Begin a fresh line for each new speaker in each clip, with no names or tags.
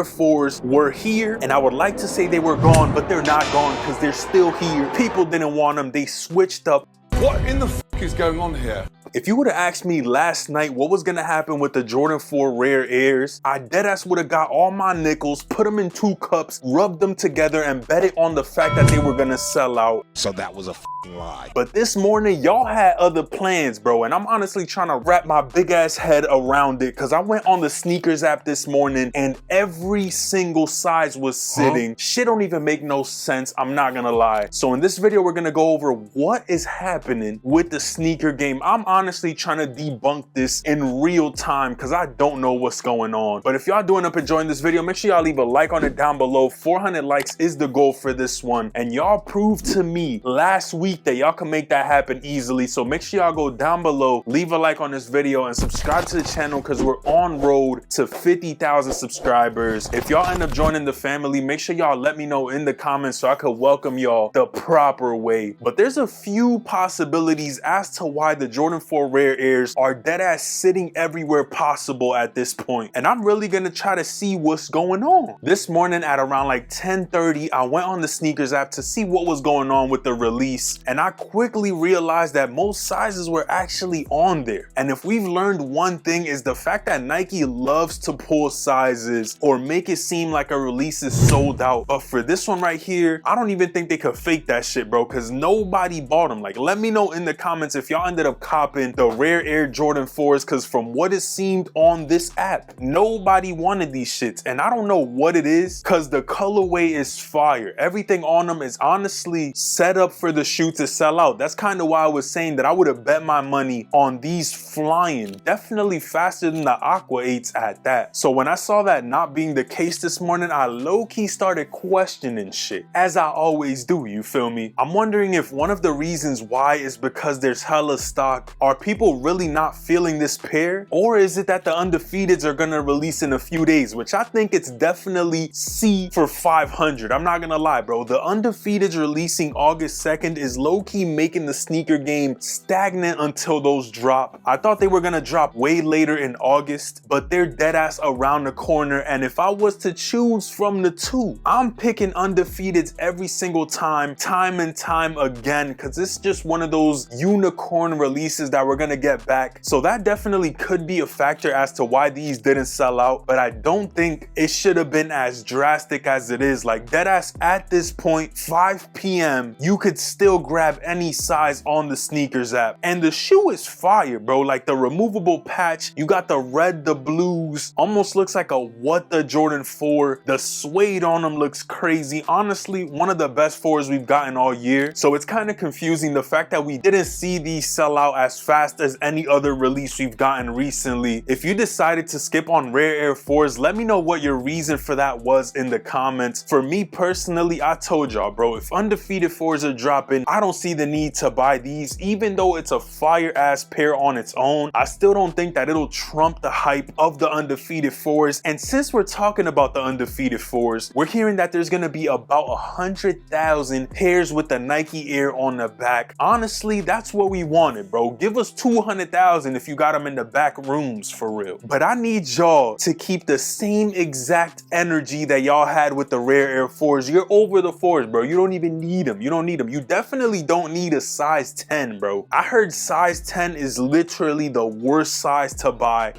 Air 4s were here, and I would like to say they were gone, but they're not gone because they're still here. People didn't want them. They switched up.
What in the f is going on here?
If you would have asked me last night what was gonna happen with the Jordan 4 Rare Airs, I deadass would have got all my nickels, put them in 2 cups, rubbed them together, and bet it on the fact that they were gonna sell out.
So that was a f***ing lie.
But this morning, y'all had other plans, bro, and I'm honestly trying to wrap my big ass head around it, because I went on the sneakers app this morning and every single size was sitting. Shit don't even make no sense, I'm not gonna lie. So in this video, we're gonna go over what is happening with the sneaker game. I'm honestly trying to debunk this in real time because I don't know what's going on. But if y'all doing up enjoying this video, make sure y'all leave a like on it down below. 400 likes is the goal for this one, and y'all proved to me last week that y'all can make that happen easily. So make sure y'all go down below, leave a like on this video, and subscribe to the channel because we're on road to 50,000 subscribers. If y'all end up joining the family, make sure y'all let me know in the comments so I could welcome y'all the proper way. But there's a few possibilities as to why the Jordan 4 Rare Airs are deadass sitting everywhere possible at this point, and I'm really gonna try to see what's going on. This morning at around like 10:30, I went on the sneakers app to see what was going on with the release, and I quickly realized that most sizes were actually on there. And if we've learned one thing, is the fact that Nike loves to pull sizes or make it seem like a release is sold out. But for this one right here, I don't even think they could fake that shit, bro, because nobody bought them. Like, let me know in the comments if y'all ended up copping the Rare Air Jordan 4s, because from what it seemed on this app, nobody wanted these shits, and I don't know what it is, because the colorway is fire. Everything on them is honestly set up for the shoe to sell out. That's kind of why I was saying that I would have bet my money on these flying, definitely faster than the Aqua 8s at that. So when I saw that not being the case this morning, I low-key started questioning shit, as I always do, you feel me? I'm wondering if one of the reasons why is because there's hella stock. Are people really not feeling this pair? Or is it that the Undefeateds are gonna release in a few days, which I think it's definitely C for 500. I'm not gonna lie, bro. The Undefeateds releasing August 2nd is low-key making the sneaker game stagnant until those drop. I thought they were gonna drop way later in August, but they're deadass around the corner, and if I was to choose from the two, I'm picking Undefeateds every single time and time again, because it's just one of those unicorn releases that we're gonna get back. So that definitely could be a factor as to why these didn't sell out, but I don't think it should have been as drastic as it is. Like, deadass at this point, 5 p.m, you could still grab any size on the sneakers app, and the shoe is fire, bro. Like, the removable patch, you got the red, the blues, almost looks like a what the Jordan 4. The suede on them looks crazy. Honestly, one of the best 4s we've gotten all year. So it's kind of confusing the fact that we didn't see these sell out as fast as any other release we've gotten recently. If you decided to skip on Rare Air 4s, let me know what your reason for that was in the comments. For me personally, I told y'all, bro, if Undefeated 4s are dropping, I don't see the need to buy these. Even though it's a fire ass pair on its own, I still don't think that it'll trump the hype of the Undefeated 4s. And since we're talking about the Undefeated 4s, we're hearing that there's gonna be about 100,000 pairs with the Nike Air on the back. Honestly, that's what we wanted, bro. Give us 200,000 if you got them in the back rooms, for real. But I need y'all to keep the same exact energy that y'all had with the Rare Air 4s. You're over the 4s, bro. You don't even need them. You don't need them. You definitely don't need a size 10, bro. I heard size 10 is literally the worst size to buy.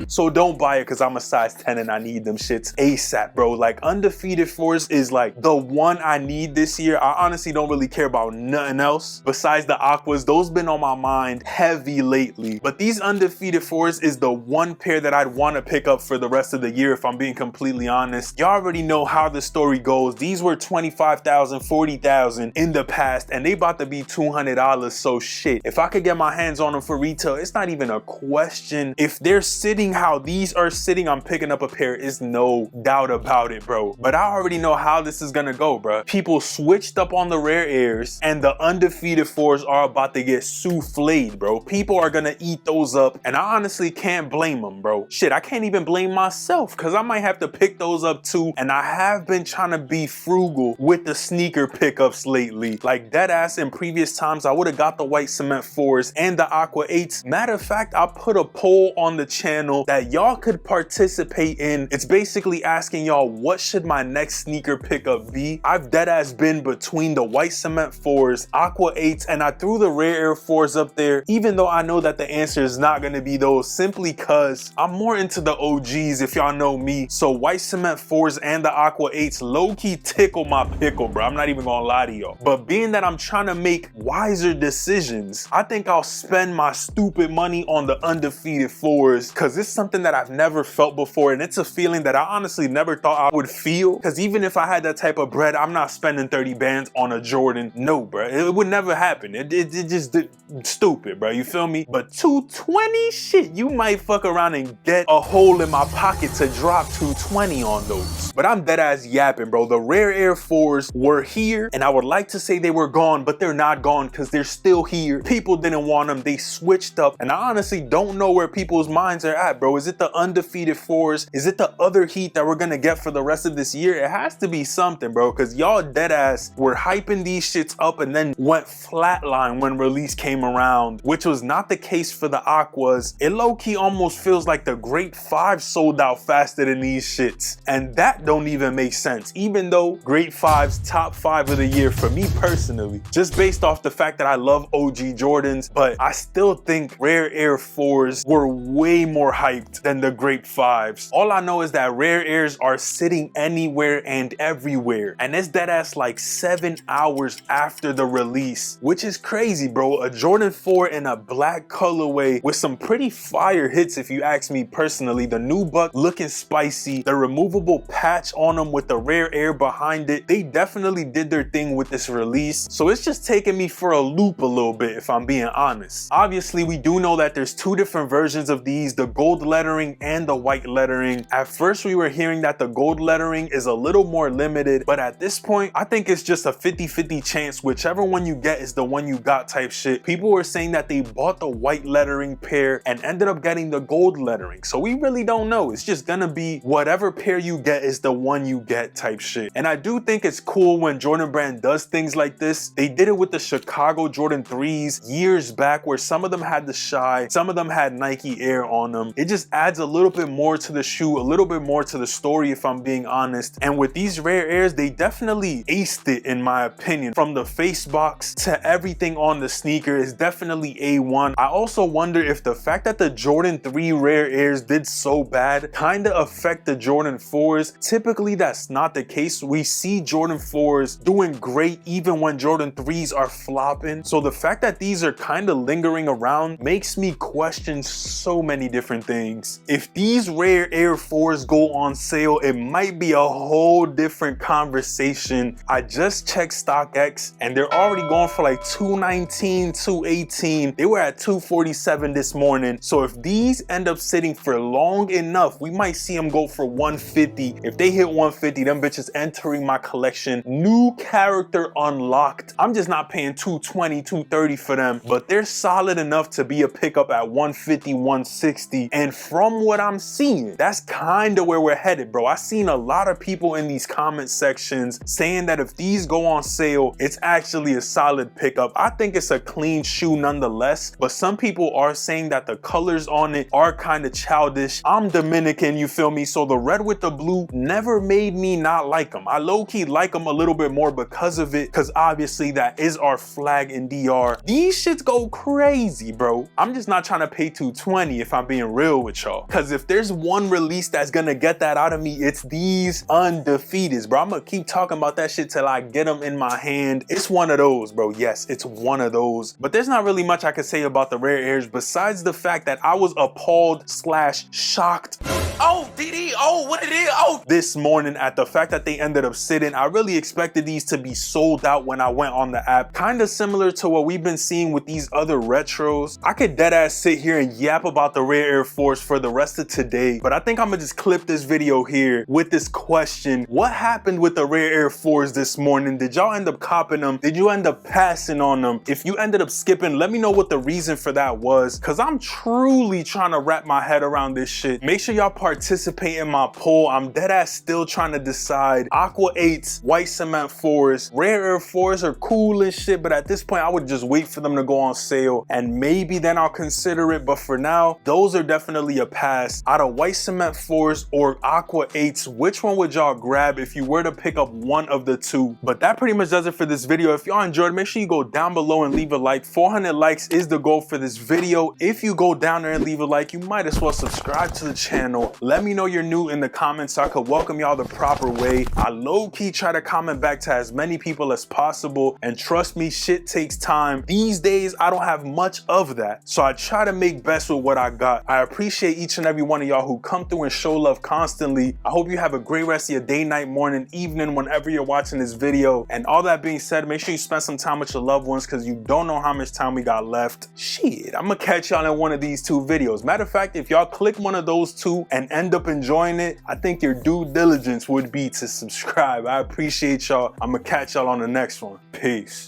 So don't buy it because I'm a size 10 and I need them shits ASAP, bro. Like, Undefeated 4s is like the one I need this year. I honestly don't really care about nothing else besides the Aquas. Those been on my mind heavy lately. But these Undefeated 4s is the one pair that I'd want to pick up for the rest of the year, if I'm being completely honest. Y'all already know how the story goes. These were 25,000, 40,000 in the past, and they about to be $200. So shit, if I could get my hands on them for retail, it's not even a question. If they're sitting how these are sitting, I'm picking up a pair. Is no doubt about it, bro. But I already know how this is gonna go, bro. People switched up on the Rare Airs, and the Undefeated 4s are about to get souffled made, bro. People are gonna eat those up, and I honestly can't blame them, bro. Shit, I can't even blame myself, because I might have to pick those up too, and I have been trying to be frugal with the sneaker pickups lately. Like, dead ass, in previous times, I would have got the white cement 4s and the aqua 8s. Matter of fact, I put a poll on the channel that y'all could participate in. It's basically asking y'all, what should my next sneaker pickup be? I've dead ass been between the white cement 4s, aqua 8s, and I threw the rare air 4s up there, even though I know that the answer is not going to be those, simply because I'm more into the OGs, if y'all know me. So white cement 4s and the aqua 8s low-key tickle my pickle, bro. I'm not even gonna lie to y'all. But being that I'm trying to make wiser decisions, I think I'll spend my stupid money on the undefeated 4s, because it's something that I've never felt before, and it's a feeling that I honestly never thought I would feel, because even if I had that type of bread, I'm not spending 30 bands on a Jordan. No, bro. It would never happen. It just stupid, bro. You feel me? But 220, shit, you might fuck around and get a hole in my pocket to drop 220 on those. But I'm dead ass yapping, bro. The rare air 4s were here, and I would like to say they were gone, but they're not gone, because they're still here. People didn't want them. They switched up, and I honestly don't know where people's minds are at, bro. Is it the undefeated 4s? Is it the other heat that we're gonna get for the rest of this year? It has to be something, bro, because y'all dead ass were hyping these shits up and then went flatline when release came around, which was not the case for the aquas. It low-key almost feels like the Great 5 sold out faster than these shits, and that don't even make sense, even though Great 5's top 5 of the year for me personally, just based off the fact that I love OG Jordans. But I still think rare air 4s were way more hyped than the Great 5s. All I know is that rare airs are sitting anywhere and everywhere, and it's dead ass like 7 hours after the release, which is crazy, bro. A Jordan 4 in a black colorway with some pretty fire hits, if you ask me personally. The nubuck looking spicy, the removable patch on them with the rare air behind it. They definitely did their thing with this release, so it's just taking me for a loop a little bit, if I'm being honest. Obviously, we do know that there's two different versions of these, the gold lettering and the white lettering. At first, we were hearing that the gold lettering is a little more limited, but at this point, I think it's just a 50-50 chance. Whichever one you get is the one you got type shit. People were saying that they bought the white lettering pair and ended up getting the gold lettering, so we really don't know. It's just gonna be whatever pair you get is the one you get type shit. And I do think it's cool when Jordan Brand does things like this. They did it with the Chicago Jordan 3s years back, where some of them had the Shy, some of them had Nike Air on them. It just adds a little bit more to the shoe, a little bit more to the story, if I'm being honest. And with these rare airs, they definitely aced it, in my opinion. From the face box to everything on the sneaker is definitely A1. I also wonder if the fact that the Jordan 3 rare airs did so bad kind of affect the Jordan 4s. Typically, that's not the case. We see Jordan 4s doing great even when Jordan 3s are flopping. So the fact that these are kind of lingering around makes me question so many different things. If these rare air 4s go on sale, it might be a whole different conversation. I just checked StockX and they're already going for like $219, $218. They were at $247 this morning. So if these end up sitting for long enough, we might see them go for $150. If they hit $150, them bitches entering my collection. New character unlocked. I'm just not paying $220, $230 for them, but they're solid enough to be a pickup at $150, $160. And from what I'm seeing, that's kind of where we're headed, bro. I've seen a lot of people in these comment sections saying that if these go on sale, it's actually a solid pickup. I think it's a clean shoe nonetheless, but some people are saying that the colors on it are kind of childish. I'm Dominican, you feel me? So the red with the blue never made me not like them. I low-key like them a little bit more because of it, because obviously that is our flag in DR. These shits go crazy, bro. I'm just not trying to pay $220 if I'm being real with y'all, because if there's one release that's gonna get that out of me, it's these Undefeateds, bro. I'm gonna keep talking about that shit till I get them in my hand. It's one of those, bro. Yes, it's one of those. But there's not really much I could say about the rare airs besides the fact that I was appalled / shocked
Oh, DD. Oh, what it is. Oh.
This morning, at the fact that they ended up sitting, I really expected these to be sold out when I went on the app. Kind of similar to what we've been seeing with these other retros. I could deadass sit here and yap about the Rare Air Force for the rest of today, but I think I'm gonna just clip this video here with this question. What happened with the Rare Air Force this morning? Did y'all end up copping them? Did you end up passing on them? If you ended up skipping, let me know what the reason for that was, because I'm truly trying to wrap my head around this shit. Make sure y'all participate in my poll. I'm deadass still trying to decide. Aqua 8s, White Cement 4s, Rare Air 4s are cool and shit, but at this point I would just wait for them to go on sale and maybe then I'll consider it. But for now, those are definitely a pass. Out of White Cement 4s or Aqua 8s, which one would y'all grab if you were to pick up one of the two? But that pretty much does it for this video. If y'all enjoyed, make sure you go down below and leave a like. 400 likes is the goal for this video. If you go down there and leave a like, you might as well subscribe to the channel. Let me know you're new in the comments so I could welcome y'all the proper way. I low-key try to comment back to as many people as possible, and trust me, shit takes time. These days I don't have much of that, so I try to make best with what I got. I appreciate each and every one of y'all who come through and show love constantly. I hope you have a great rest of your day, night, morning, evening, whenever you're watching this video. And all that being said, make sure you spend some time with your loved ones, because you don't know how much time we got left. Shit, I'm gonna catch y'all in one of these two videos. Matter of fact, if y'all click one of those two and end up enjoying it, I think your due diligence would be to subscribe. I appreciate y'all. I'm gonna catch y'all on the next one. Peace.